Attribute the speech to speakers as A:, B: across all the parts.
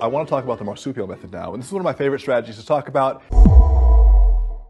A: I want to talk about the marsupial method now, and this is one of my favorite strategies to talk about.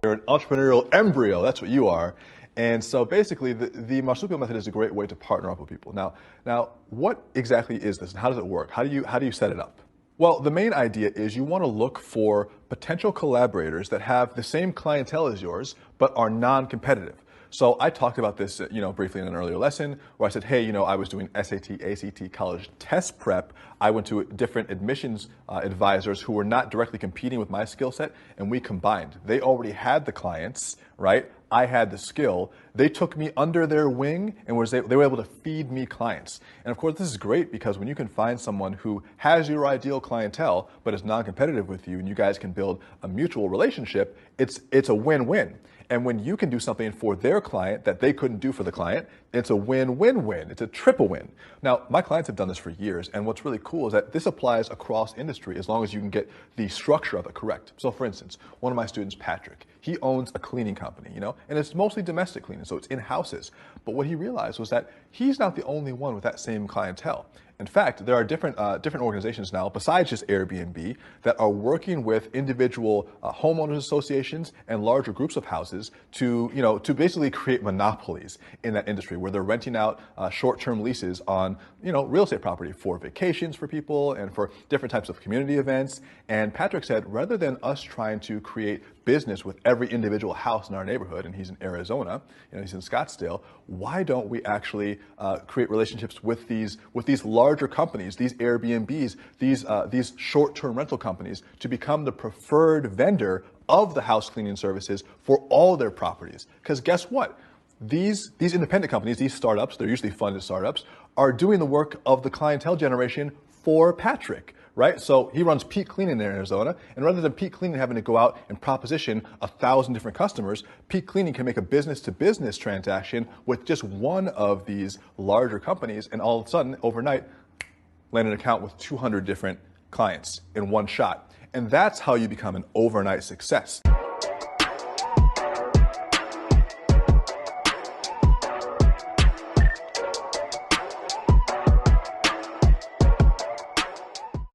A: You're an entrepreneurial embryo, that's what you are. And so basically, the marsupial method is a great way to partner up with people. Now, what exactly is this, and how does it work? How do you set it up? Well, the main idea is you want to look for potential collaborators that have the same clientele as yours, but are non-competitive. So I talked about this, briefly in an earlier lesson where I said, hey, I was doing SAT, ACT, college test prep. I went to different admissions advisors who were not directly competing with my skill set, and we combined. They already had the clients, right? I had the skill. They took me under their wing and they were able to feed me clients. And of course, this is great because when you can find someone who has your ideal clientele but is non-competitive with you, and you guys can build a mutual relationship, it's a win-win. And when you can do something for their client that they couldn't do for the client, it's a win-win-win. It's a triple win. Now, my clients have done this for years, and what's really cool is that this applies across industry as long as you can get the structure of it correct. So for instance, one of my students, Patrick, he owns a cleaning company, and it's mostly domestic cleaning, so it's in houses. But what he realized was that he's not the only one with that same clientele. In fact, there are different organizations now, besides just Airbnb, that are working with individual homeowners associations and larger groups of houses to basically create monopolies in that industry, where they're renting out short-term leases on real estate property for vacations for people and for different types of community events. And Patrick said, rather than us trying to create business with every individual house in our neighborhood, and he's in Arizona, he's in Scottsdale, why don't we actually create relationships with these larger companies, these Airbnbs, these short-term rental companies, to become the preferred vendor of the house cleaning services for all their properties? Because guess what? These independent companies, these startups, they're usually funded startups, are doing the work of the clientele generation for Patrick, right? So he runs Peak Cleaning in Arizona, and rather than Peak Cleaning having to go out and proposition 1,000 different customers, Peak Cleaning can make a business-to-business transaction with just one of these larger companies, and all of a sudden, overnight, land an account with 200 different clients in one shot. And that's how you become an overnight success.